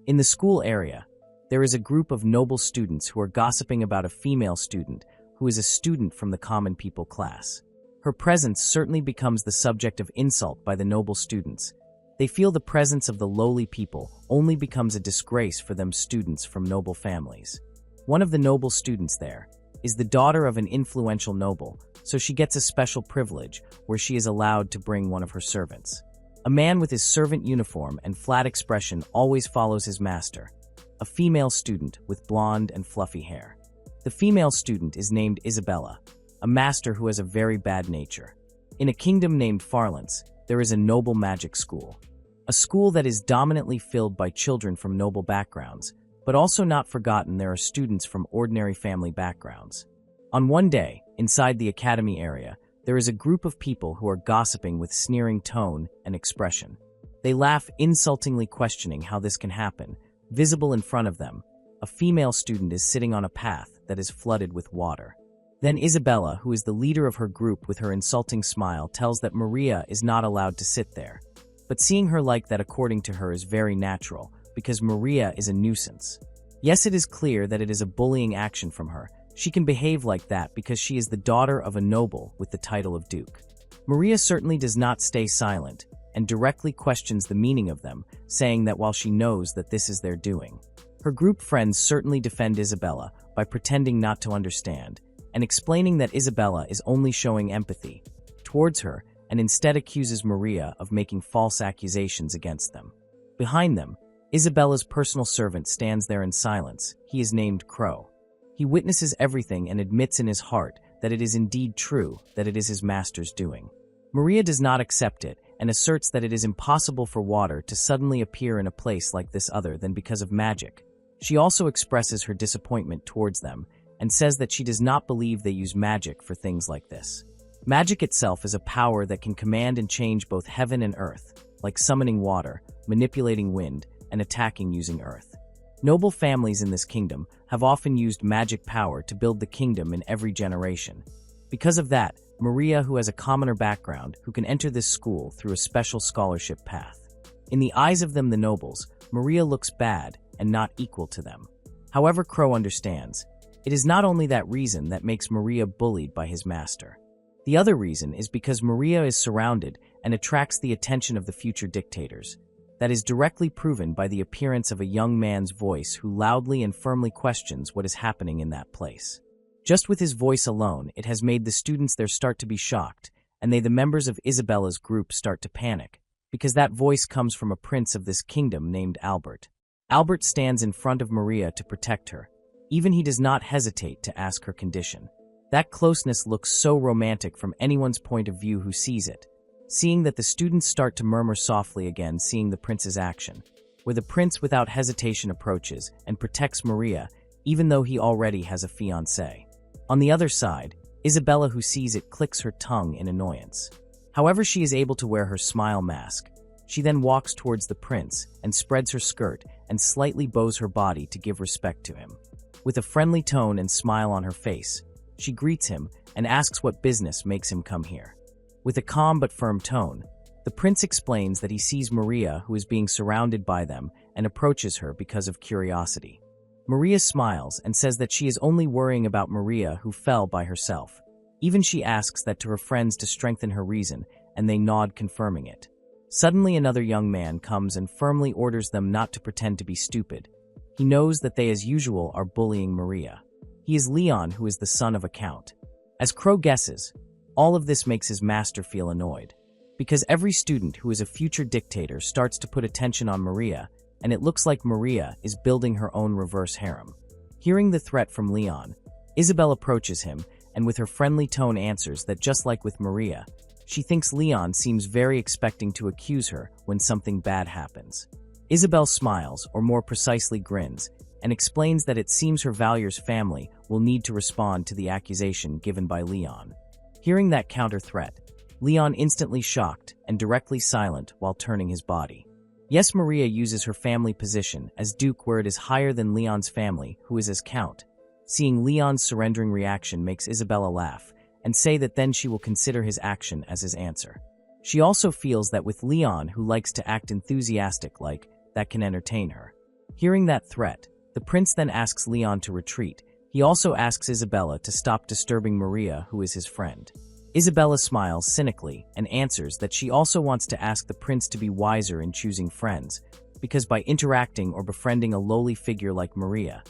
In the school area, there is a group of noble students who are gossiping about a female student who is a student from the common people class. Her presence certainly becomes the subject of insult by the noble students. They feel the presence of the lowly people only becomes a disgrace for them students from noble families. One of the noble students there is the daughter of an influential noble, so she gets a special privilege where she is allowed to bring one of her servants. A man with his servant uniform and flat expression always follows his master, a female student with blonde and fluffy hair. The female student is named Isabella, a master who has a very bad nature. In a kingdom named Farlance, there is a noble magic school. A school that is dominantly filled by children from noble backgrounds, but also not forgotten there are students from ordinary family backgrounds. On one day, inside the academy area, there is a group of people who are gossiping with sneering tone and expression. They laugh, insultingly questioning how this can happen. Visible in front of them, a female student is sitting on a path that is flooded with water. Then Isabella, who is the leader of her group with her insulting smile, tells that Maria is not allowed to sit there. But seeing her like that according to her is very natural, because Maria is a nuisance. Yes, it is clear that it is a bullying action from her. She can behave like that because she is the daughter of a noble with the title of Duke. Maria certainly does not stay silent, and directly questions the meaning of them, saying that while she knows that this is their doing. Her group friends certainly defend Isabella by pretending not to understand, and explaining that Isabella is only showing empathy towards her, and instead accuses Maria of making false accusations against them. Behind them, Isabella's personal servant stands there in silence. He is named Crow. He witnesses everything and admits in his heart that it is indeed true that it is his master's doing. Maria does not accept it and asserts that it is impossible for water to suddenly appear in a place like this other than because of magic. She also expresses her disappointment towards them and says that she does not believe they use magic for things like this. Magic itself is a power that can command and change both heaven and earth, like summoning water, manipulating wind, and attacking using earth. Noble families in this kingdom have often used magic power to build the kingdom in every generation. Because of that, Maria, who has a commoner background, who can enter this school through a special scholarship path. In the eyes of them, the nobles, Maria looks bad and not equal to them. However, Crow understands. It is not only that reason that makes Maria bullied by his master. The other reason is because Maria is surrounded and attracts the attention of the future dictators. That is directly proven by the appearance of a young man's voice who loudly and firmly questions what is happening in that place. Just with his voice alone, it has made the students there start to be shocked, and they, the members of Isabella's group, start to panic, because that voice comes from a prince of this kingdom named Albert. Albert stands in front of Maria to protect her. Even he does not hesitate to ask her condition. That closeness looks so romantic from anyone's point of view who sees it. Seeing that the students start to murmur softly again, seeing the prince's action, where the prince without hesitation approaches and protects Maria, even though he already has a fiancée. On the other side, Isabella, who sees it, clicks her tongue in annoyance. However, she is able to wear her smile mask. She then walks towards the prince and spreads her skirt and slightly bows her body to give respect to him. With a friendly tone and smile on her face, she greets him and asks what business makes him come here. With a calm but firm tone, the prince explains that he sees Maria, who is being surrounded by them, and approaches her because of curiosity. Maria smiles and says that she is only worrying about Maria, who fell by herself. Even she asks that to her friends to strengthen her reason, and they nod, confirming it. Suddenly another young man comes and firmly orders them not to pretend to be stupid. He knows that they as usual are bullying Maria. He is Leon, who is the son of a count. As Crow guesses, all of this makes his master feel annoyed, because every student who is a future dictator starts to put attention on Maria, and it looks like Maria is building her own reverse harem. Hearing the threat from Leon, Isabel approaches him and with her friendly tone answers that just like with Maria, she thinks Leon seems very expecting to accuse her when something bad happens. Isabel smiles, or more precisely grins, and explains that it seems her valuer's family will need to respond to the accusation given by Leon. Hearing that counter-threat, Leon instantly shocked and directly silent while turning his body. Yes, Maria uses her family position as Duke where it is higher than Leon's family, who is as Count. Seeing Leon's surrendering reaction makes Isabella laugh and say that then she will consider his action as his answer. She also feels that with Leon, who likes to act enthusiastic like, that can entertain her. Hearing that threat, the prince then asks Leon to retreat. He also asks Isabella to stop disturbing Maria, who is his friend. Isabella smiles cynically and answers that she also wants to ask the prince to be wiser in choosing friends, because by interacting or befriending a lowly figure like Maria,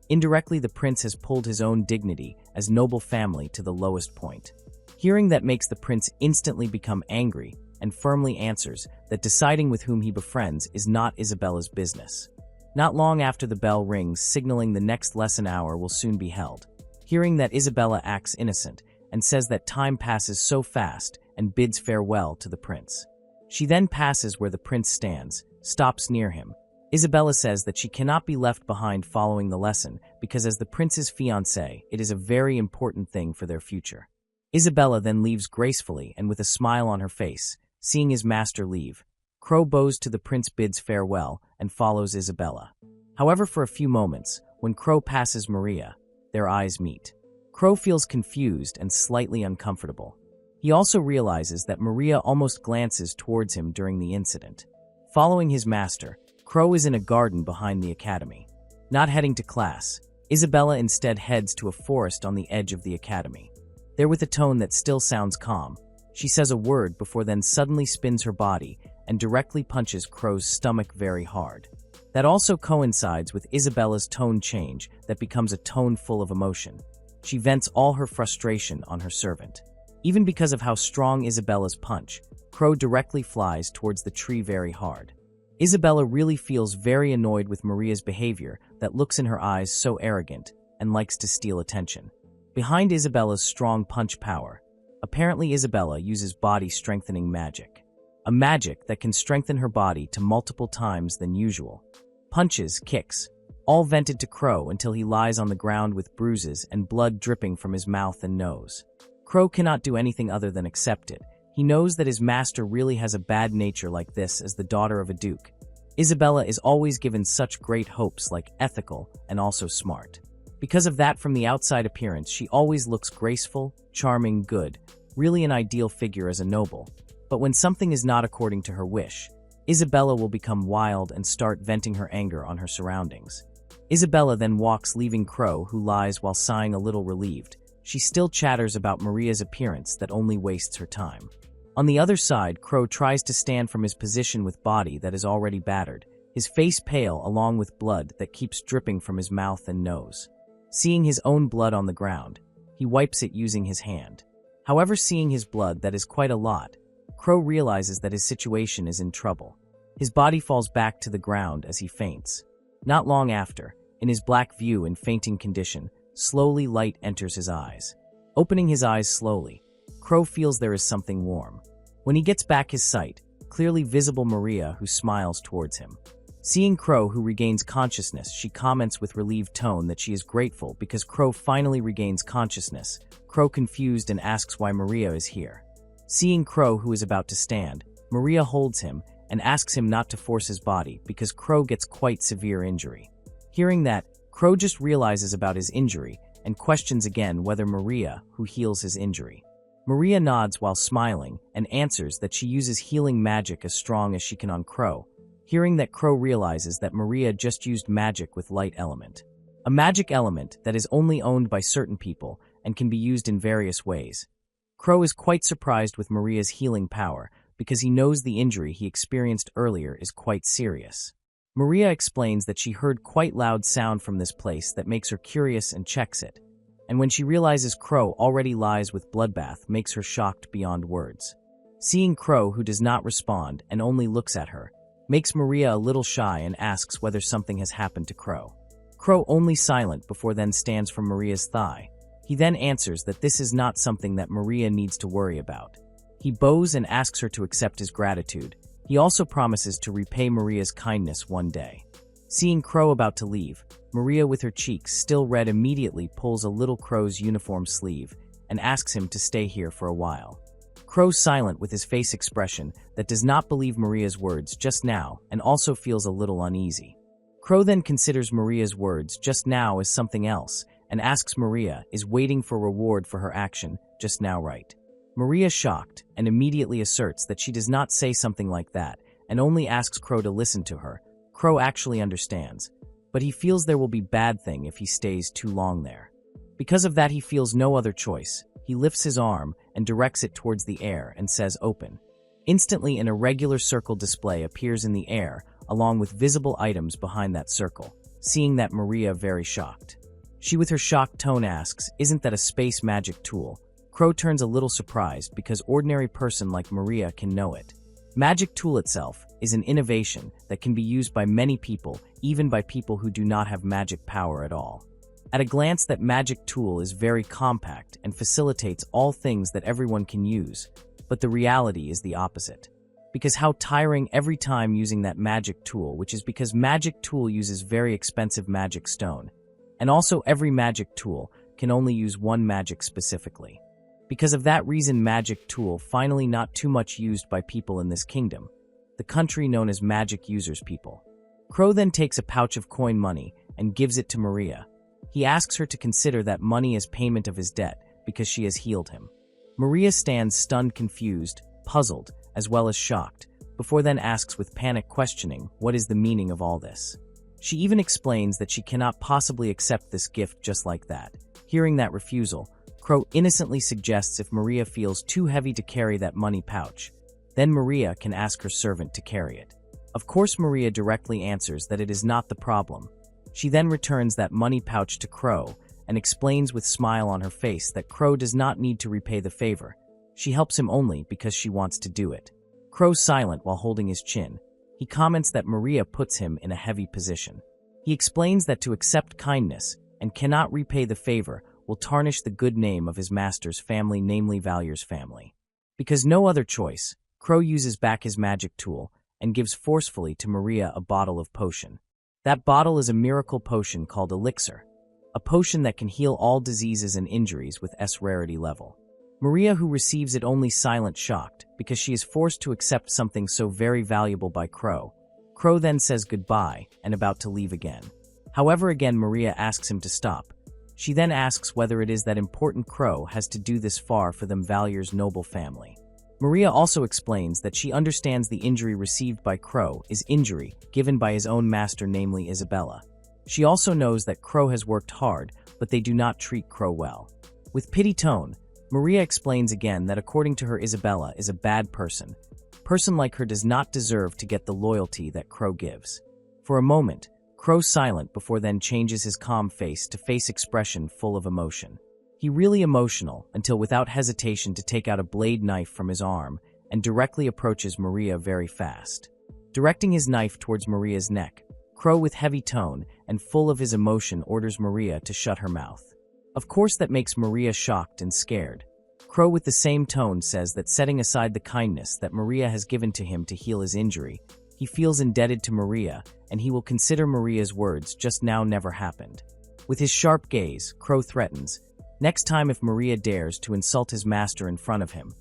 indirectly the prince has pulled his own dignity as noble family to the lowest point. Hearing that makes the prince instantly become angry and firmly answers that deciding with whom he befriends is not Isabella's business. Not long after the bell rings, signaling the next lesson hour will soon be held. Hearing that Isabella acts innocent and says that time passes so fast and bids farewell to the prince. She then passes where the prince stands, stops near him. Isabella says that she cannot be left behind following the lesson because as the prince's fiancée, it is a very important thing for their future. Isabella then leaves gracefully and with a smile on her face. Seeing his master leave, Crow bows to the prince, bids farewell, and follows Isabella. However, for a few moments, when Crow passes Maria, their eyes meet. Crow feels confused and slightly uncomfortable. He also realizes that Maria almost glances towards him during the incident. Following his master, Crow is in a garden behind the academy. Not heading to class, Isabella instead heads to a forest on the edge of the academy. There, with a tone that still sounds calm, she says a word before then suddenly spins her body and directly punches Crow's stomach very hard. That also coincides with Isabella's tone change that becomes a tone full of emotion. She vents all her frustration on her servant. Even because of how strong Isabella's punch, Crow directly flies towards the tree very hard. Isabella really feels very annoyed with Maria's behavior that looks in her eyes so arrogant and likes to steal attention. Behind Isabella's strong punch power, apparently Isabella uses body-strengthening magic. A magic that can strengthen her body to multiple times than usual. Punches, kicks, all vented to Crow until he lies on the ground with bruises and blood dripping from his mouth and nose. Crow cannot do anything other than accept it. He knows that his master really has a bad nature like this as the daughter of a duke. Isabella is always given such great hopes like ethical and also smart. Because of that, from the outside appearance, she always looks graceful, charming, good, really an ideal figure as a noble. But when something is not according to her wish, Isabella will become wild and start venting her anger on her surroundings. Isabella then walks, leaving Crow, who lies while sighing a little relieved. She still chatters about Maria's appearance that only wastes her time. On the other side, Crow tries to stand from his position with body that is already battered, his face pale along with blood that keeps dripping from his mouth and nose. Seeing his own blood on the ground, he wipes it using his hand. However, seeing his blood that is quite a lot, Crow realizes that his situation is in trouble. His body falls back to the ground as he faints. Not long after, in his black view and fainting condition, slowly light enters his eyes. Opening his eyes slowly, Crow feels there is something warm. When he gets back his sight, clearly visible Maria, who smiles towards him. Seeing Crow, who regains consciousness, she comments with relieved tone that she is grateful because Crow finally regains consciousness. Crow confused and asks why Maria is here. Seeing Crow, who is about to stand, Maria holds him and asks him not to force his body because Crow gets quite severe injury. Hearing that, Crow just realizes about his injury and questions again whether Maria, who heals his injury. Maria nods while smiling and answers that she uses healing magic as strong as she can on Crow. Hearing that, Crow realizes that Maria just used magic with light element. A magic element that is only owned by certain people and can be used in various ways. Crow is quite surprised with Maria's healing power because he knows the injury he experienced earlier is quite serious. Maria explains that she heard quite loud sound from this place that makes her curious and checks it. And when she realizes Crow already lies with bloodbath, makes her shocked beyond words. Seeing Crow, who does not respond and only looks at her, makes Maria a little shy and asks whether something has happened to Crow. Crow only silent before then stands from Maria's thigh. He then answers that this is not something that Maria needs to worry about. He bows and asks her to accept his gratitude. He also promises to repay Maria's kindness one day. Seeing Crow about to leave, Maria, with her cheeks still red, immediately pulls a little Crow's uniform sleeve and asks him to stay here for a while. Crow, silent with his face expression that does not believe Maria's words just now and also feels a little uneasy. Crow then considers Maria's words just now as something else and asks Maria is waiting for reward for her action just now, right? Maria, shocked, and immediately asserts that she does not say something like that and only asks Crow to listen to her. Crow actually understands. but he feels there will be bad thing if he stays too long there. Because of that, he feels no other choice. He lifts his arm and directs it towards the air and says open. Instantly, an irregular circle display appears in the air, along with visible items behind that circle. Seeing that, Maria very shocked. She with her shocked tone asks, "Isn't that a space magic tool?" Crow turns a little surprised because ordinary person like Maria can know it. Magic tool itself is an innovation that can be used by many people, even by people who do not have magic power at all. At a glance, that magic tool is very compact and facilitates all things that everyone can use, but the reality is the opposite. Because how tiring every time using that magic tool, which is because magic tool uses very expensive magic stone. And also every magic tool can only use one magic specifically. Because of that reason, magic tool finally not too much used by people in this kingdom, the country known as magic users people. Crow then takes a pouch of coin money and gives it to Maria. He asks her to consider that money as payment of his debt because she has healed him. Maria stands stunned, confused, puzzled, as well as shocked, before then asks with panic questioning what is the meaning of all this. She even explains that she cannot possibly accept this gift just like that. Hearing that refusal, Crow innocently suggests if Maria feels too heavy to carry that money pouch, then Maria can ask her servant to carry it. Of course, Maria directly answers that it is not the problem. She then returns that money pouch to Crow and explains with smile on her face that Crow does not need to repay the favor. She helps him only because she wants to do it. Crow's silent while holding his chin. He comments that Maria puts him in a heavy position. He explains that to accept kindness and cannot repay the favor will tarnish the good name of his master's family, namely Valyer's family. Because no other choice, Crow uses back his magic tool and gives forcefully to Maria a bottle of potion. That bottle is a miracle potion called Elixir, a potion that can heal all diseases and injuries with S rarity level. Maria, who receives it, only silent, shocked, because she is forced to accept something so very valuable by Crow. Crow then says goodbye and about to leave again. However, again Maria asks him to stop. She then asks whether it is that important Crow has to do this far for them Valyer's noble family. Maria also explains that she understands the injury received by Crow is injury given by his own master, namely Isabella. She also knows that Crow has worked hard, but they do not treat Crow well. With pity tone, Maria explains again that according to her, Isabella is a bad person. Person like her does not deserve to get the loyalty that Crow gives. For a moment, Crow silent before then changes his calm face to face expression full of emotion. He really emotional until without hesitation to take out a blade knife from his arm and directly approaches Maria very fast. Directing his knife towards Maria's neck, Crow with heavy tone and full of his emotion orders Maria to shut her mouth. Of course that makes Maria shocked and scared. Crow with the same tone says that setting aside the kindness that Maria has given to him to heal his injury, he feels indebted to Maria and he will consider Maria's words just now never happened. With his sharp gaze, Crow threatens, next time if Maria dares to insult his master in front of him,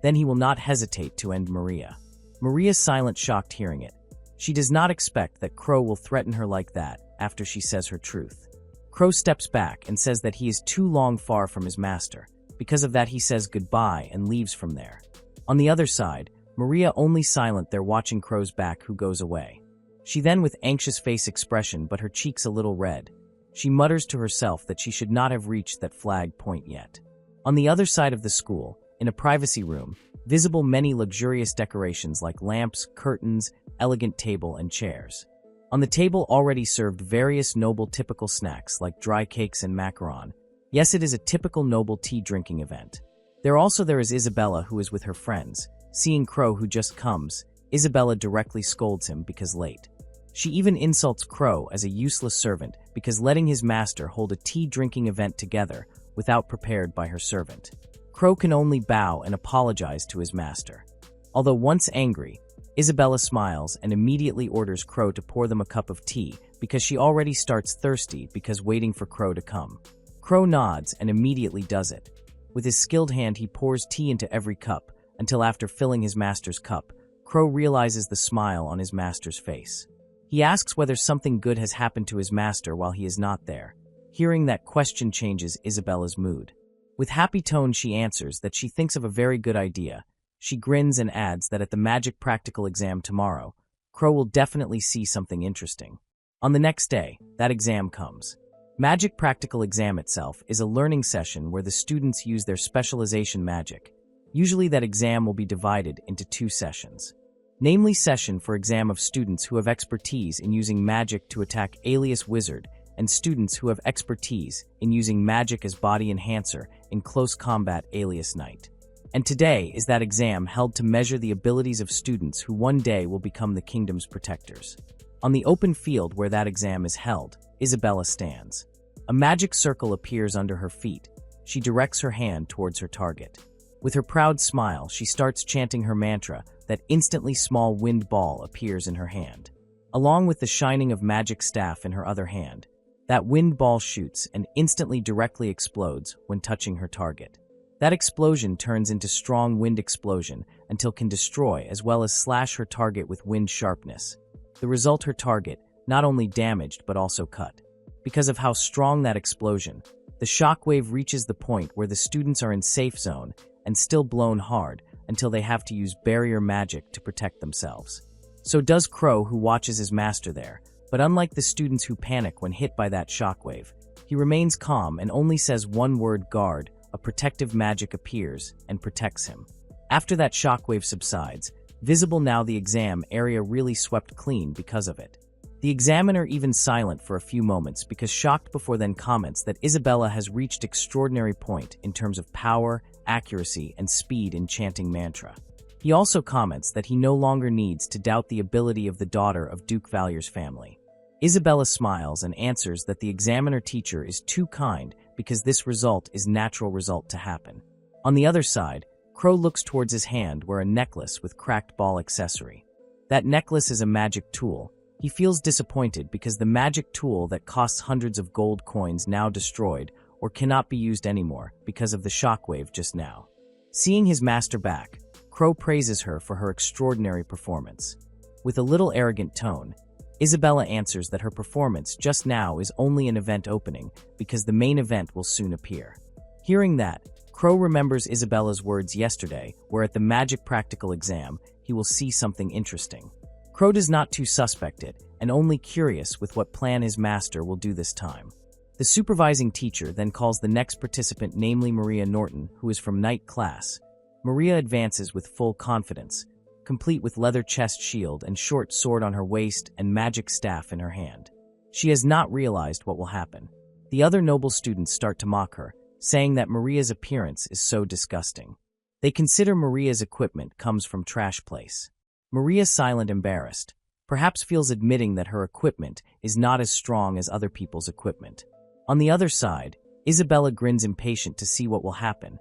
then he will not hesitate to end Maria. Maria's silent, shocked hearing it. She does not expect that Crow will threaten her like that after she says her truth. Crow steps back and says that he is too long far from his master. Because of that, he says goodbye and leaves from there. On the other side, Maria only silent there watching Crow's back, who goes away. She then with anxious face expression but her cheeks a little red. She mutters to herself that she should not have reached that flag point yet. On the other side of the school, in a privacy room, visible many luxurious decorations like lamps, curtains, elegant table and chairs. On the table already served various noble typical snacks like dry cakes and macaron. Yes, it is a typical noble tea drinking event. There is Isabella, who is with her friends. Seeing Crow who just comes, Isabella directly scolds him because late. She even insults Crow as a useless servant because letting his master hold a tea drinking event together without prepared by her servant. Crow can only bow and apologize to his master. Although once angry, Isabella smiles and immediately orders Crow to pour them a cup of tea because she already starts thirsty because waiting for Crow to come. Crow nods and immediately does it. With his skilled hand, he pours tea into every cup until after filling his master's cup, Crow realizes the smile on his master's face. He asks whether something good has happened to his master while he is not there. Hearing that question changes Isabella's mood. With happy tone, she answers that she thinks of a very good idea. She grins and adds that at the magic practical exam tomorrow, Crow will definitely see something interesting. On the next day, that exam comes. Magic Practical Exam itself is a learning session where the students use their specialization magic. Usually that exam will be divided into 2 sessions. Namely, session for exam of students who have expertise in using magic to attack alias wizard and students who have expertise in using magic as body enhancer in close combat alias knight. And today is that exam held to measure the abilities of students who one day will become the kingdom's protectors. On the open field where that exam is held, Isabella stands. A magic circle appears under her feet. She directs her hand towards her target. With her proud smile, she starts chanting her mantra. That instantly small wind ball appears in her hand. Along with the shining of magic staff in her other hand, that wind ball shoots and instantly directly explodes when touching her target. That explosion turns into strong wind explosion until can destroy as well as slash her target with wind sharpness. The result, her target not only damaged but also cut. Because of how strong that explosion, the shockwave reaches the point where the students are in safe zone and still blown hard until they have to use barrier magic to protect themselves. So does Crow, who watches his master there, but unlike the students who panic when hit by that shockwave, he remains calm and only says one word, guard. A protective magic appears and protects him. After that shockwave subsides, visible now the exam area really swept clean because of it. The examiner even silent for a few moments because shocked before then comments that Isabella has reached extraordinary point in terms of power, accuracy, and speed in chanting mantra. He also comments that he no longer needs to doubt the ability of the daughter of Duke Valier's family. Isabella smiles and answers that the examiner teacher is too kind because this result is natural result to happen. On the other side, Crow looks towards his hand where a necklace with cracked ball accessory. That necklace is a magic tool. He feels disappointed because the magic tool that costs hundreds of gold coins now destroyed or cannot be used anymore because of the shockwave just now. Seeing his master back, Crow praises her for her extraordinary performance. With a little arrogant tone, Isabella answers that her performance just now is only an event opening because the main event will soon appear. Hearing that, Crow remembers Isabella's words yesterday where at the Magic Practical Exam, he will see something interesting. Crow does not too suspect it and only curious with what plan his master will do this time. The supervising teacher then calls the next participant, namely Maria Norton, who is from Knight class. Maria advances with full confidence, complete with leather chest shield and short sword on her waist and magic staff in her hand. She has not realized what will happen. The other noble students start to mock her, saying that Maria's appearance is so disgusting. They consider Maria's equipment comes from trash place. Maria, silent, embarrassed, perhaps feels admitting that her equipment is not as strong as other people's equipment. On the other side, Isabella grins impatient to see what will happen.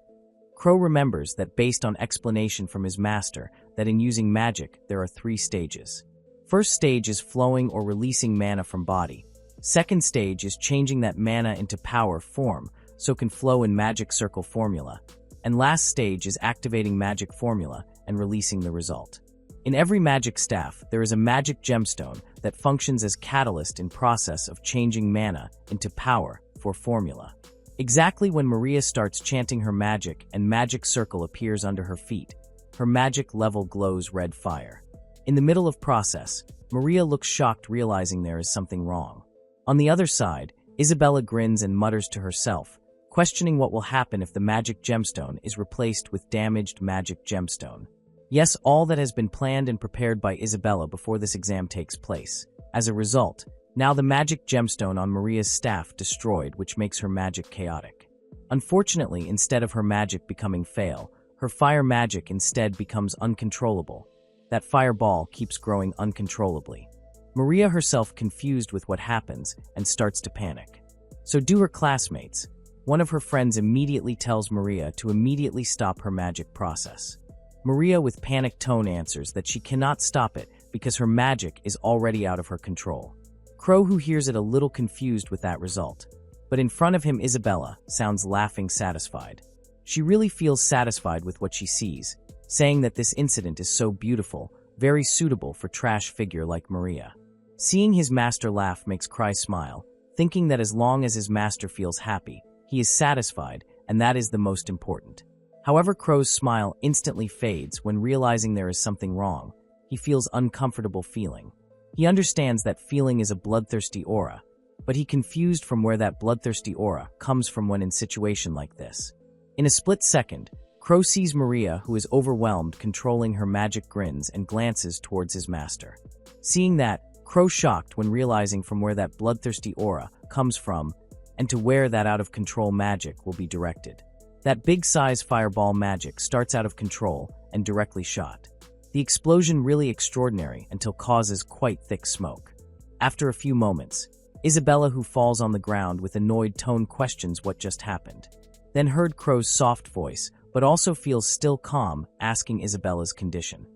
Crow remembers that based on explanation from his master that in using magic there are 3 stages. First stage is flowing or releasing mana from body. Second stage is changing that mana into power form so can flow in magic circle formula. And last stage is activating magic formula and releasing the result. In every magic staff, there is a magic gemstone that functions as catalyst in process of changing mana into power for formula. Exactly when Maria starts chanting her magic and magic circle appears under her feet, her magic level glows red fire. In the middle of process, Maria looks shocked realizing there is something wrong. On the other side, Isabella grins and mutters to herself, questioning what will happen if the magic gemstone is replaced with damaged magic gemstone. Yes, all that has been planned and prepared by Isabella before this exam takes place. As a result, now the magic gemstone on Maria's staff destroyed, which makes her magic chaotic. Unfortunately, instead of her magic becoming fail, her fire magic instead becomes uncontrollable. That fireball keeps growing uncontrollably. Maria herself confused with what happens and starts to panic. So do her classmates. One of her friends immediately tells Maria to immediately stop her magic process. Maria with panicked tone answers that she cannot stop it because her magic is already out of her control. Crow, who hears it a little confused with that result, but in front of him Isabella sounds laughing satisfied. She really feels satisfied with what she sees, saying that this incident is so beautiful, very suitable for trash figure like Maria. Seeing his master laugh makes Cry smile, thinking that as long as his master feels happy, he is satisfied, and that is the most important. However, Crow's smile instantly fades when realizing there is something wrong. He feels uncomfortable feeling. He understands that feeling is a bloodthirsty aura, but he confused from where that bloodthirsty aura comes from when in situation like this. In a split second, Crow sees Maria, who is overwhelmed, controlling her magic grins and glances towards his master. Seeing that, Crow shocked when realizing from where that bloodthirsty aura comes from and to where that out-of-control magic will be directed. That big-size fireball magic starts out of control and directly shot. The explosion really extraordinary until causes quite thick smoke. After a few moments, Isabella, who falls on the ground with annoyed tone, questions what just happened. Then heard Crow's soft voice, but also feels still calm, asking Isabella's condition.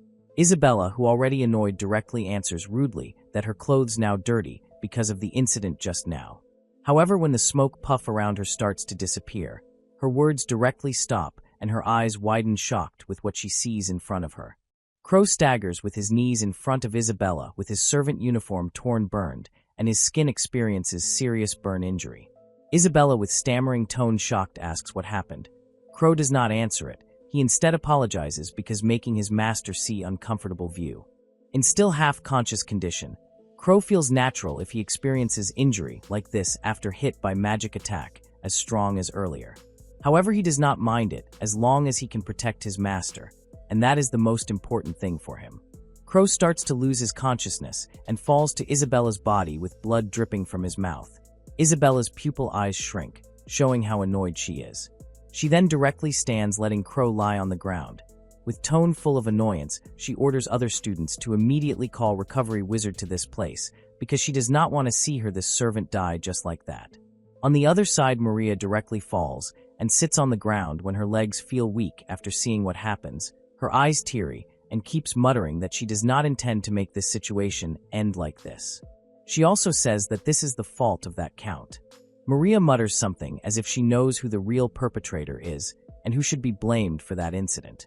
Isabella, who already annoyed, directly answers rudely that her clothes now dirty because of the incident just now. However, when the smoke puff around her starts to disappear, her words directly stop and her eyes widen, shocked with what she sees in front of her. Crow staggers with his knees in front of Isabella with his servant uniform torn, burned, and his skin experiences serious burn injury. Isabella, with stammering tone, shocked, asks what happened. Crow does not answer it. He instead apologizes because making his master see uncomfortable view. In still half-conscious condition, Crow feels natural if he experiences injury like this after hit by magic attack as strong as earlier. However, he does not mind it as long as he can protect his master, and that is the most important thing for him. Crow starts to lose his consciousness and falls to Isabella's body with blood dripping from his mouth. Isabella's pupil eyes shrink, showing how annoyed she is. She then directly stands, letting Crow lie on the ground. With tone full of annoyance, she orders other students to immediately call Recovery Wizard to this place because she does not want to see this servant die just like that. On the other side, Maria directly falls and sits on the ground when her legs feel weak after seeing what happens, her eyes teary, and keeps muttering that she does not intend to make this situation end like this. She also says that this is the fault of that count. Maria mutters something as if she knows who the real perpetrator is and who should be blamed for that incident.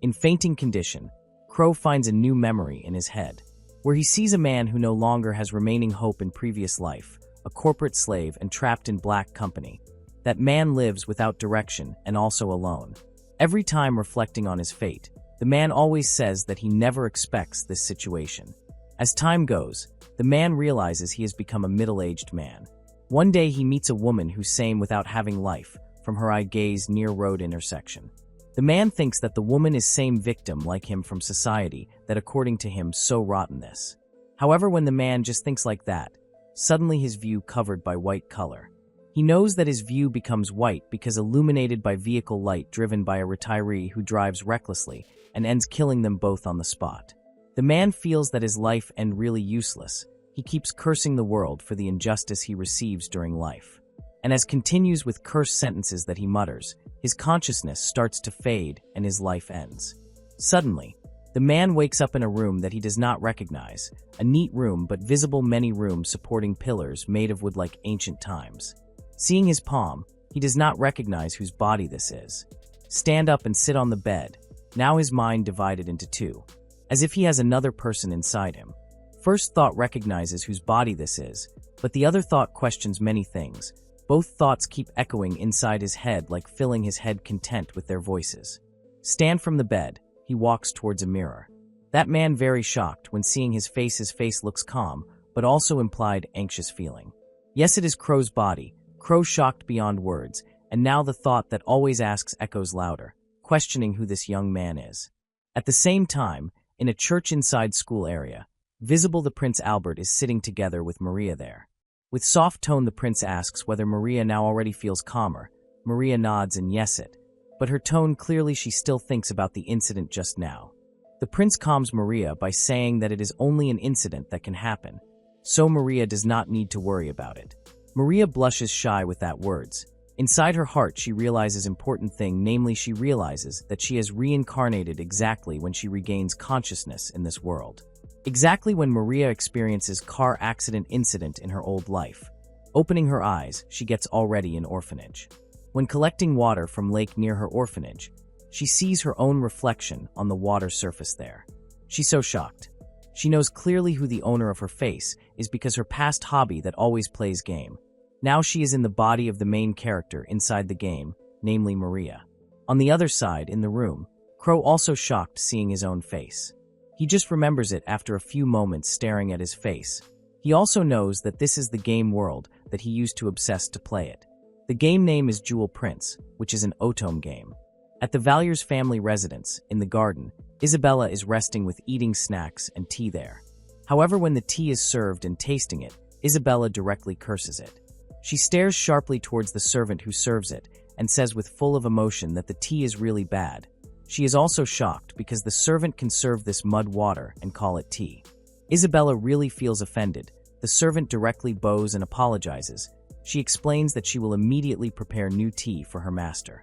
In fainting condition, Crow finds a new memory in his head, where he sees a man who no longer has remaining hope in previous life, a corporate slave and trapped in black company. That man lives without direction and also alone. Every time reflecting on his fate, the man always says that he never expects this situation. As time goes, the man realizes he has become a middle-aged man. One day he meets a woman who's same without having life, from her eye gaze near road intersection. The man thinks that the woman is same victim like him from society that according to him so rottenness. However, when the man just thinks like that, suddenly his view covered by white color. He knows that his view becomes white because illuminated by vehicle light driven by a retiree who drives recklessly and ends killing them both on the spot. The man feels that his life end really useless. He keeps cursing the world for the injustice he receives during life. And as continues with cursed sentences that he mutters, his consciousness starts to fade and his life ends. Suddenly, the man wakes up in a room that he does not recognize, a neat room but visible many rooms supporting pillars made of wood like ancient times. Seeing his palm, he does not recognize whose body this is. Stand up and sit on the bed, now his mind divided into two, as if he has another person inside him. First thought recognizes whose body this is, but the other thought questions many things. Both thoughts keep echoing inside his head like filling his head content with their voices. Stand from the bed, he walks towards a mirror. That man very shocked when seeing his face looks calm, but also implied anxious feeling. Yes, it is Crow's body, Crow shocked beyond words, and now the thought that always asks echoes louder, questioning who this young man is. At the same time, in a church inside school area, visible the Prince Albert is sitting together with Maria there. With soft tone the prince asks whether Maria now already feels calmer. Maria nods and yes it, but her tone clearly she still thinks about the incident just now. The prince calms Maria by saying that it is only an incident that can happen, so Maria does not need to worry about it. Maria blushes shy with that words. Inside her heart she realizes important thing, namely she realizes that she has reincarnated exactly when she regains consciousness in this world. Exactly when Maria experiences car accident incident in her old life. Opening her eyes, she gets already in orphanage. When collecting water from lake near her orphanage, she sees her own reflection on the water surface there. She's so shocked. She knows clearly who the owner of her face is because her past hobby that always plays game. Now she is in the body of the main character inside the game, namely Maria. On the other side, in the room, Crow also shocked seeing his own face. He just remembers it after a few moments staring at his face. He also knows that this is the game world that he used to obsess to play it. The game name is Jewel Prince, which is an otome game. At the Valyer's family residence, in the garden, Isabella is resting with eating snacks and tea there. However, when the tea is served and tasting it, Isabella directly curses it. She stares sharply towards the servant who serves it and says with full of emotion that the tea is really bad. She is also shocked because the servant can serve this mud water and call it tea. Isabella really feels offended. The servant directly bows and apologizes. She explains that she will immediately prepare new tea for her master.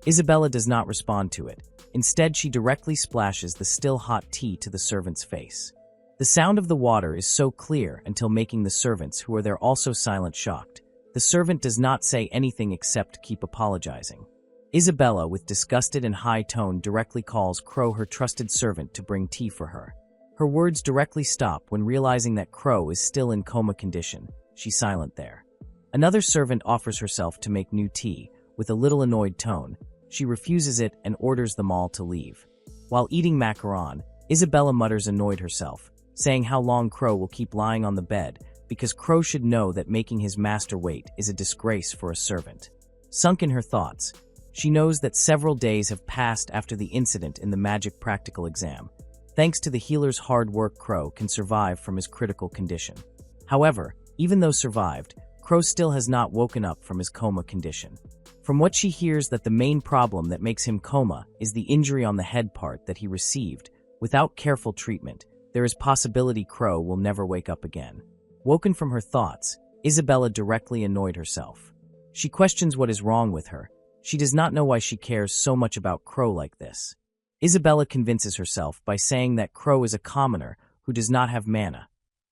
Isabella does not respond to it. Instead, she directly splashes the still hot tea to the servant's face. The sound of the water is so clear until making the servants who are there also silent shocked. The servant does not say anything except keep apologizing. Isabella, with disgusted and high tone, directly calls Crow, her trusted servant, to bring tea for her. Her words directly stop when realizing that Crow is still in coma condition. She's silent there. Another servant offers herself to make new tea. With a little annoyed tone, she refuses it and orders them all to leave. While eating macaron, Isabella mutters annoyed herself, saying how long Crow will keep lying on the bed, because Crow should know that making his master wait is a disgrace for a servant. Sunk in her thoughts, she knows that several days have passed after the incident in the magic practical exam. Thanks to the healer's hard work, Crow can survive from his critical condition. However, even though survived, Crow still has not woken up from his coma condition. From what she hears, that the main problem that makes him coma is the injury on the head part that he received. Without careful treatment, there is possibility Crow will never wake up again. Woken from her thoughts, Isabella directly annoyed herself. She questions what is wrong with her. She does not know why she cares so much about Crow like this. Isabella convinces herself by saying that Crow is a commoner who does not have mana.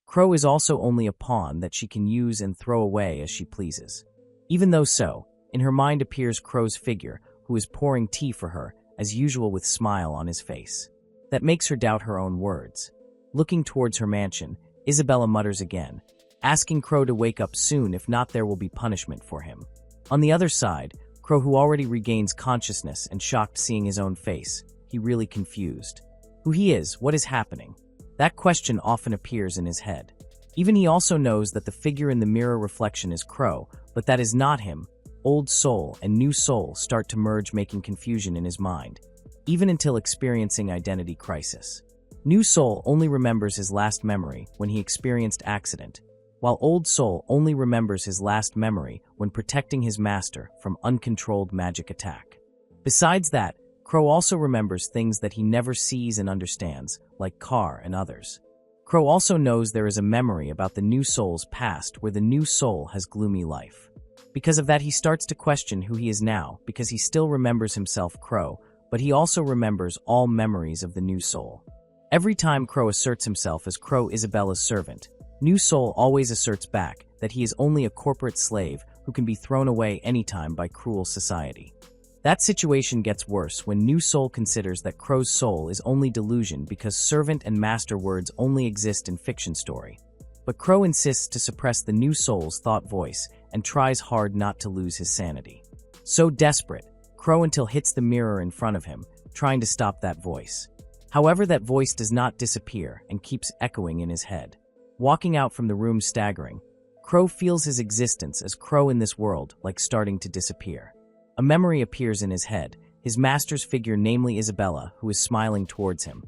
Crow is also only a pawn that she can use and throw away as she pleases. Even though so, in her mind appears Crow's figure, who is pouring tea for her, as usual with smile on his face. That makes her doubt her own words. Looking towards her mansion, Isabella mutters again, asking Crow to wake up soon, if not there will be punishment for him. On the other side, Crow, who already regains consciousness and shocked seeing his own face, he really confused. Who he is, what is happening? That question often appears in his head. Even he also knows that the figure in the mirror reflection is Crow, but that is not him. Old soul and new soul start to merge, making confusion in his mind, even until experiencing identity crisis. New soul only remembers his last memory when he experienced accident, while old soul only remembers his last memory when protecting his master from uncontrolled magic attack. Besides that, Crow also remembers things that he never sees and understands, like Car and others. Crow also knows there is a memory about the new soul's past where the new soul has gloomy life. Because of that, he starts to question who he is now, because he still remembers himself Crow, but he also remembers all memories of the new soul. Every time Crow asserts himself as Crow, Isabella's servant, New Soul always asserts back that he is only a corporate slave who can be thrown away anytime by cruel society. That situation gets worse when New Soul considers that Crow's soul is only delusion because servant and master words only exist in fiction story. But Crow insists to suppress the New Soul's thought voice and tries hard not to lose his sanity. So desperate, Crow until hits the mirror in front of him, trying to stop that voice. However, that voice does not disappear and keeps echoing in his head. Walking out from the room staggering, Crow feels his existence as Crow in this world like starting to disappear. A memory appears in his head, his master's figure, namely Isabella, who is smiling towards him.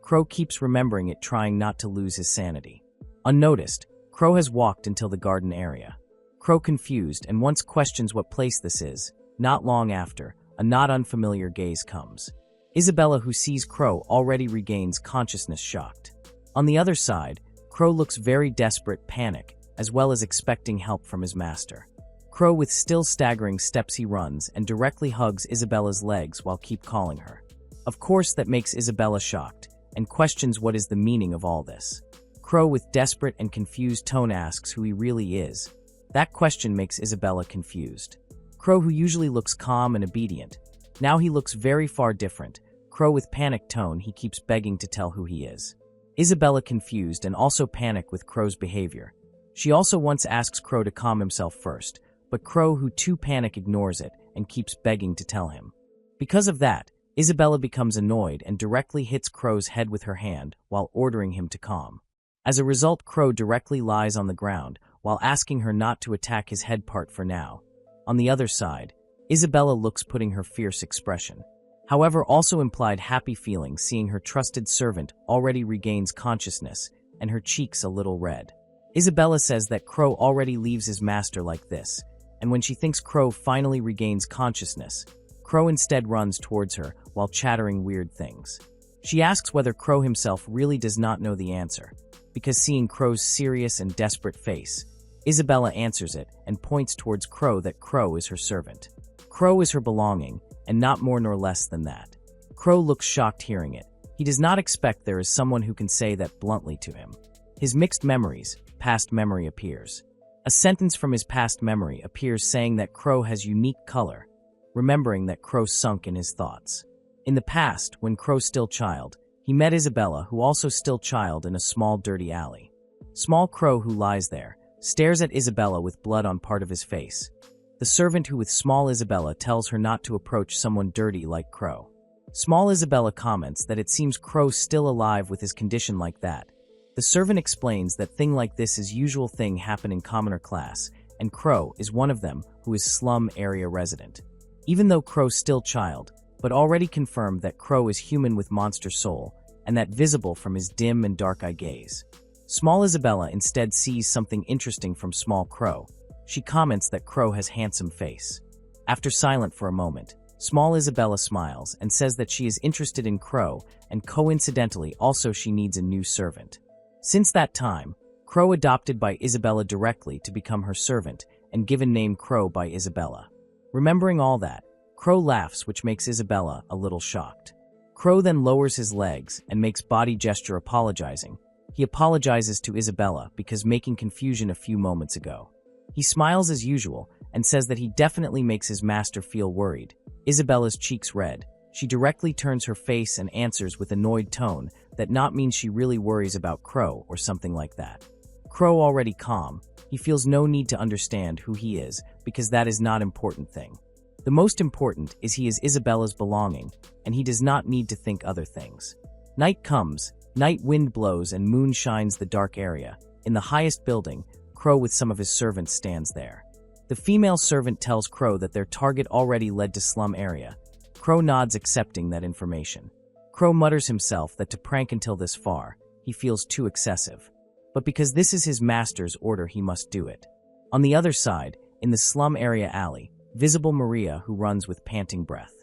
Crow keeps remembering it, trying not to lose his sanity. Unnoticed, Crow has walked until the garden area. Crow, confused, and once questions what place this is. Not long after, a not unfamiliar gaze comes. Isabella, who sees Crow, already regains consciousness, shocked. On the other side, Crow looks very desperate, panic, as well as expecting help from his master. Crow, with still staggering steps, he runs and directly hugs Isabella's legs while keep calling her. Of course, that makes Isabella shocked and questions what is the meaning of all this. Crow, with desperate and confused tone, asks who he really is. That question makes Isabella confused. Crow, who usually looks calm and obedient, now he looks very far different. Crow, with panicked tone, he keeps begging to tell who he is. Isabella, confused and also panicked with Crow's behavior. She also once asks Crow to calm himself first, but Crow, who too panic, ignores it and keeps begging to tell him. Because of that, Isabella becomes annoyed and directly hits Crow's head with her hand while ordering him to calm. As a result, Crow directly lies on the ground while asking her not to attack his head part for now. On the other side, Isabella looks putting her fierce expression. However, also implied happy feelings seeing her trusted servant already regains consciousness and her cheeks a little red. Isabella says that Crow already leaves his master like this, and when she thinks Crow finally regains consciousness, Crow instead runs towards her while chattering weird things. She asks whether Crow himself really does not know the answer, because seeing Crow's serious and desperate face, Isabella answers it and points towards Crow that Crow is her servant. Crow is her belonging, and not more nor less than that. Crow looks shocked hearing it. He does not expect there is someone who can say that bluntly to him. His mixed memories, past memory appears. A sentence from his past memory appears saying that Crow has unique color, remembering that Crow sunk in his thoughts. In the past, when Crow still child, he met Isabella, who also still child, in a small dirty alley. Small Crow, who lies there, stares at Isabella with blood on part of his face. The servant who with small Isabella tells her not to approach someone dirty like Crow. Small Isabella comments that it seems Crow still alive with his condition like that. The servant explains that thing like this is usual thing happen in commoner class, and Crow is one of them who is slum area resident. Even though Crow still child, but already confirmed that Crow is human with monster soul, and that visible from his dim and dark eye gaze. Small Isabella instead sees something interesting from Small Crow. She comments that Crow has handsome face. After silent for a moment, Small Isabella smiles and says that she is interested in Crow, and coincidentally also she needs a new servant. Since that time, Crow adopted by Isabella directly to become her servant and given name Crow by Isabella. Remembering all that, Crow laughs, which makes Isabella a little shocked. Crow then lowers his legs and makes body gesture apologizing. He apologizes to Isabella because making confusion a few moments ago. He smiles as usual and says that he definitely makes his master feel worried. Isabella's cheeks red. She directly turns her face and answers with annoyed tone that not means she really worries about Crow or something like that. Crow already calm. He feels no need to understand who he is because that is not important thing. The most important is he is Isabella's belonging and he does not need to think other things. Night comes, night wind blows and moon shines the dark area. In the highest building, Crow with some of his servants stands there. The female servant tells Crow that their target already led to slum area. Crow nods accepting that information. Crow mutters himself that to prank until this far, he feels too excessive. But because this is his master's order he must do it. On the other side, in the slum area alley, visible Maria who runs with panting breath.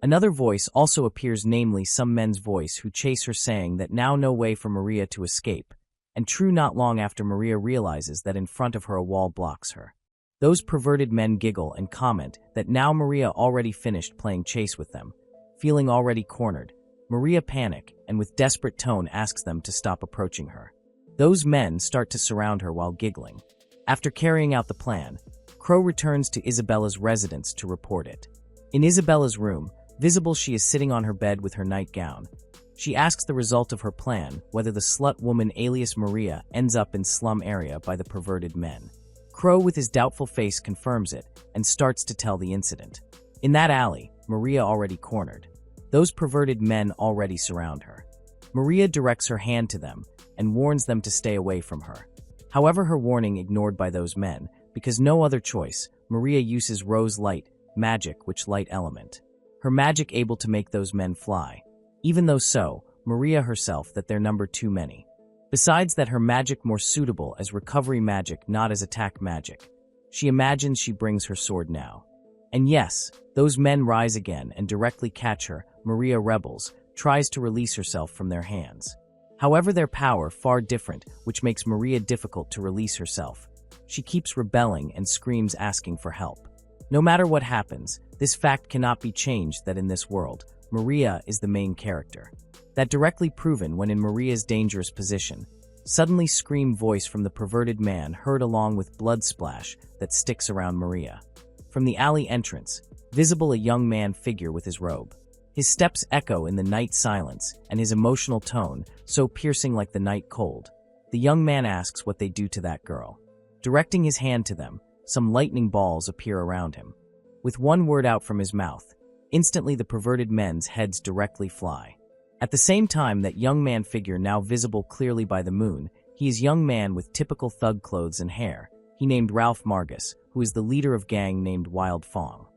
Another voice also appears, namely some men's voice who chase her saying that now no way for Maria to escape, and true not long after Maria realizes that in front of her a wall blocks her. Those perverted men giggle and comment that now Maria already finished playing chase with them. Feeling already cornered, Maria panic and with desperate tone asks them to stop approaching her. Those men start to surround her while giggling. After carrying out the plan, Crow returns to Isabella's residence to report it. In Isabella's room, visible she is sitting on her bed with her nightgown. She asks the result of her plan, whether the slut woman alias Maria ends up in slum area by the perverted men. Crow with his doubtful face confirms it and starts to tell the incident. In that alley, Maria already cornered. Those perverted men already surround her. Maria directs her hand to them and warns them to stay away from her. However, her warning ignored by those men, because no other choice, Maria uses rose light, magic which light element. Her magic able to make those men fly. Even though so, Maria herself that their number too many. Besides that her magic more suitable as recovery magic not as attack magic. She imagines she brings her sword now. And yes, those men rise again and directly catch her. Maria rebels, tries to release herself from their hands. However, their power far different, which makes Maria difficult to release herself. She keeps rebelling and screams asking for help. No matter what happens, this fact cannot be changed that in this world, Maria is the main character. That directly proven when in Maria's dangerous position. Suddenly scream voice from the perverted man heard along with blood splash that sticks around Maria. From the alley entrance, visible a young man figure with his robe. His steps echo in the night silence and his emotional tone so piercing like the night cold. The young man asks what they do to that girl. Directing his hand to them, some lightning balls appear around him. With one word out from his mouth, Instantly, the perverted men's heads directly fly. At the same time, that young man figure now visible clearly by the moon, he is young man with typical thug clothes and hair. He named Ralph Margus, who is the leader of gang named Wild Fong.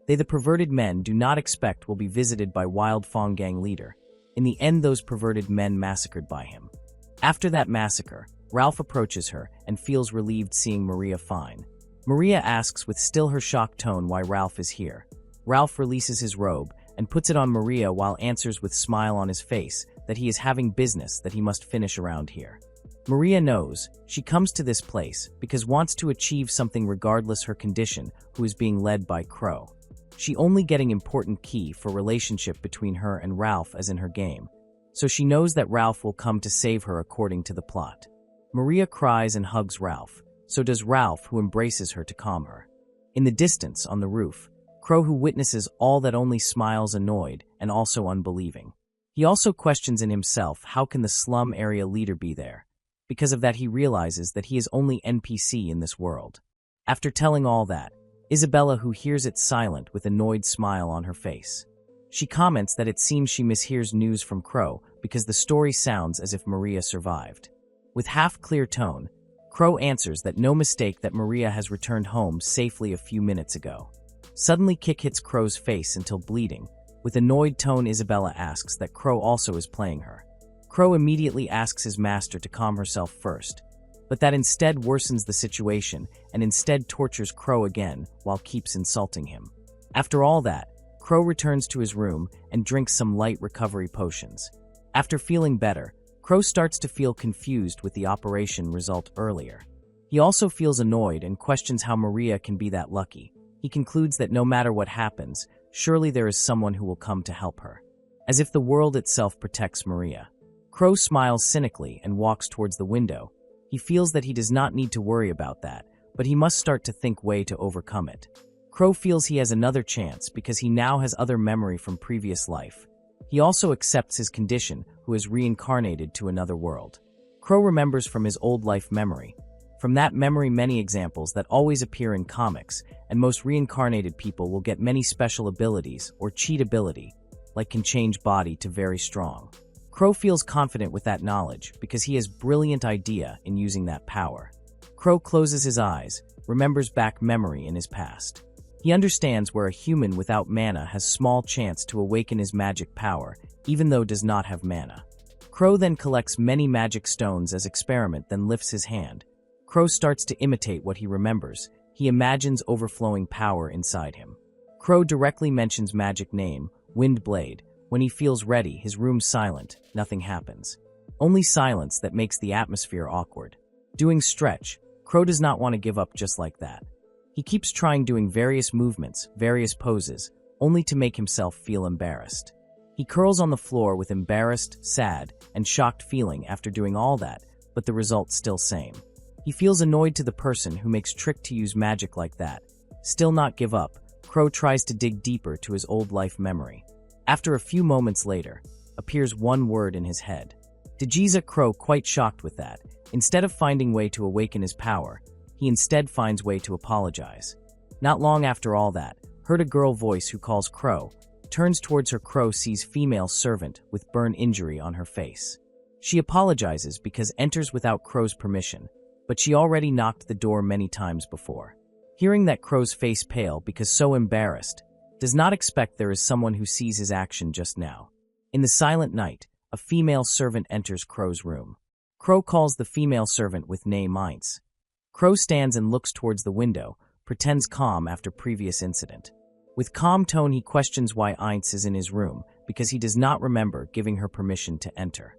They, the perverted men, do not expect will be visited by Wild Fong gang leader. In the end, those perverted men massacred by him. After that massacre, Ralph approaches her and feels relieved seeing Maria fine. Maria asks with still her shocked tone why Ralph is here. Ralph releases his robe and puts it on Maria while answers with smile on his face that he is having business that he must finish around here. Maria knows she comes to this place because wants to achieve something regardless her condition, who is being led by Crow. She only getting important key for relationship between her and Ralph as in her game, so she knows that Ralph will come to save her according to the plot. Maria cries and hugs Ralph, so does Ralph, who embraces her to calm her. In the distance, on the roof, Crow, who witnesses all that, only smiles annoyed and also unbelieving. He also questions in himself how can the slum area leader be there. Because of that, he realizes that he is only NPC in this world. After telling all that, Isabella, who hears it, silent with annoyed smile on her face. She comments that it seems she mishears news from Crow because the story sounds as if Maria survived. With half-clear tone, Crow answers that no mistake, that Maria has returned home safely a few minutes ago. Suddenly, kick hits Crow's face until bleeding. With annoyed tone, Isabella asks that Crow also is playing her. Crow immediately asks his master to calm herself first, but that instead worsens the situation and instead tortures Crow again while keeps insulting him. After all that, Crow returns to his room and drinks some light recovery potions. After feeling better, Crow starts to feel confused with the operation result earlier. He also feels annoyed and questions how Maria can be that lucky. He concludes that no matter what happens, surely there is someone who will come to help her. As if the world itself protects Maria. Crow smiles cynically and walks towards the window. He feels that he does not need to worry about that, but he must start to think way to overcome it. Crow feels he has another chance because he now has other memory from previous life. He also accepts his condition, who is reincarnated to another world. Crow remembers from his old life memory. From that memory, many examples that always appear in comics, and most reincarnated people will get many special abilities or cheat ability, like can change body to very strong. Crow feels confident with that knowledge because he has brilliant idea in using that power. Crow closes his eyes, remembers back memory in his past. He understands where a human without mana has small chance to awaken his magic power, even though does not have mana. Crow then collects many magic stones as experiment, then lifts his hand. Crow starts to imitate what he remembers. He imagines overflowing power inside him. Crow directly mentions magic name, Wind Blade. When he feels ready, his room silent, nothing happens. Only silence that makes the atmosphere awkward. Doing stretch, Crow does not want to give up just like that. He keeps trying, doing various movements, various poses, only to make himself feel embarrassed. He curls on the floor with embarrassed, sad, and shocked feeling after doing all that, but the result still same. He feels annoyed to the person who makes trick to use magic like that. Still not give up, Crow tries to dig deeper to his old life memory. After a few moments later, appears one word in his head. Dejiza. Crow quite shocked with that. Instead of finding way to awaken his power, he instead finds way to apologize. Not long after all that, heard a girl voice who calls Crow, turns towards her. Crow sees female servant with burn injury on her face. She apologizes because enters without Crow's permission, but she already knocked the door many times before. Hearing that, Crow's face pale because so embarrassed, does not expect there is someone who sees his action just now. In the silent night, a female servant enters Crow's room. Crow calls the female servant with name Eins. Crow stands and looks towards the window, pretends calm after previous incident. With calm tone, he questions why Eins is in his room because he does not remember giving her permission to enter.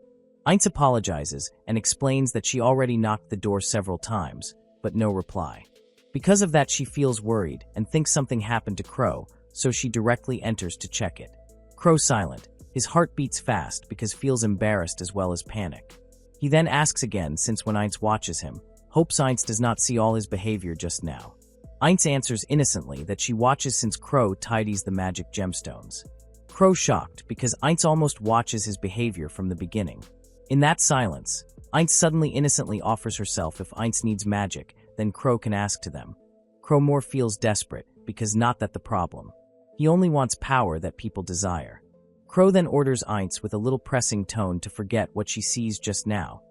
Eins apologizes and explains that she already knocked the door several times, but no reply. Because of that, she feels worried and thinks something happened to Crow, so she directly enters to check it. Crow silent. His heart beats fast because feels embarrassed as well as panic. He then asks again, since when Eins watches him, hopes Eins does not see all his behavior just now. Eins answers innocently that she watches since Crow tidies the magic gemstones. Crow shocked because Eins almost watches his behavior from the beginning. In that silence, Eins suddenly innocently offers herself if Eins needs magic, then Crow can ask to them. Crow more feels desperate because not that the problem. He only wants power that people desire. Crow then orders Eins with a little pressing tone to forget what she sees just now,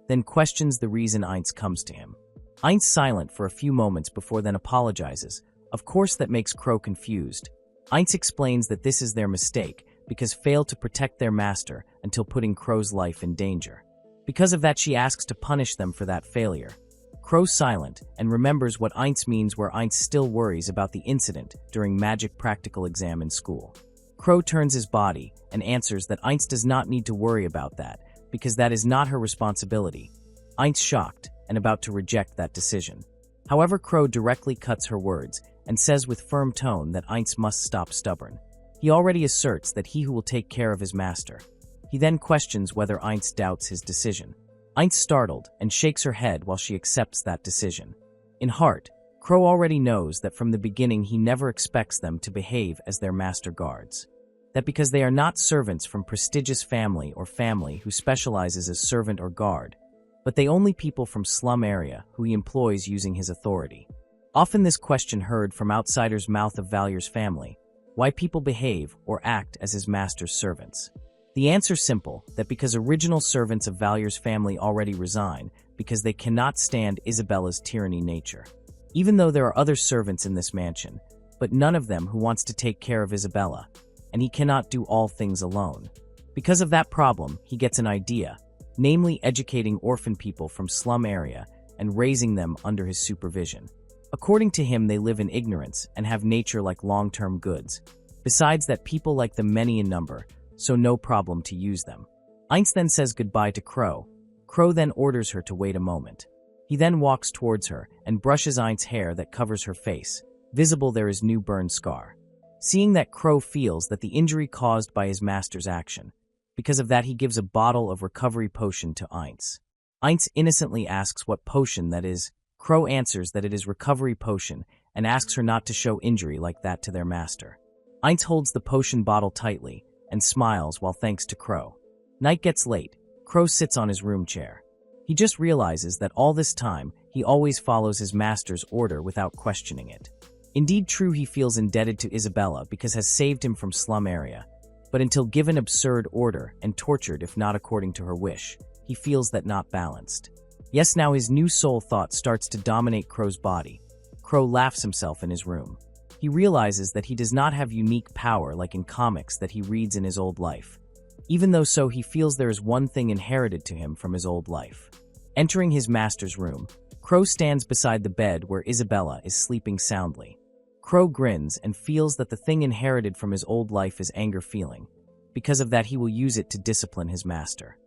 then questions the reason Eins comes to him. Eins silent for a few moments before then apologizes. Of course that makes Crow confused. Eins explains that this is their mistake because failed to protect their master until putting Crow's life in danger. Because of that she asks to punish them for that failure. Crow silent and remembers what Eins means where Eins still worries about the incident during magic practical exam in school. Crow turns his body and answers that Eins does not need to worry about that because that is not her responsibility. Eins shocked and about to reject that decision. However, Crow directly cuts her words and says with firm tone that Eins must stop stubborn. He already asserts that he who will take care of his master. He then questions whether Eins doubts his decision. Eins startled and shakes her head while she accepts that decision. In heart, Crow already knows that from the beginning he never expects them to behave as their master guards. That because they are not servants from prestigious family or family who specializes as servant or guard, but they only people from slum area who he employs using his authority. Often this question heard from outsiders' mouth of Valyer's family, why people behave or act as his master's servants. The answer simple, that because original servants of Valyer's family already resign because they cannot stand Isabella's tyranny nature. Even though there are other servants in this mansion, but none of them who wants to take care of Isabella, and he cannot do all things alone. Because of that problem, he gets an idea, namely educating orphan people from slum area and raising them under his supervision. According to him, they live in ignorance and have nature like long-term goods. Besides that, people like them many in number, so no problem to use them. Eins then says goodbye to Crow. Crow then orders her to wait a moment. He then walks towards her and brushes Eins' hair that covers her face. Visible there is new burn scar. Seeing that, Crow feels that the injury caused by his master's action. Because of that, he gives a bottle of recovery potion to Eins. Eins innocently asks what potion that is. Crow answers that it is recovery potion and asks her not to show injury like that to their master. Eins holds the potion bottle tightly and smiles while thanks to Crow. Night gets late. Crow sits on his room chair. He just realizes that all this time he always follows his master's order without questioning it. Indeed true, he feels indebted to Isabella because has saved him from slum area, but until given absurd order and tortured if not according to her wish, he feels that not balanced. Yes, now his new soul thought starts to dominate Crow's body. Crow laughs himself in his room. He realizes that he does not have unique power like in comics that he reads in his old life. Even though so, he feels there is one thing inherited to him from his old life. Entering his master's room, Crow stands beside the bed where Isabella is sleeping soundly. Crow grins and feels that the thing inherited from his old life is anger feeling. Because of that, he will use it to discipline his master.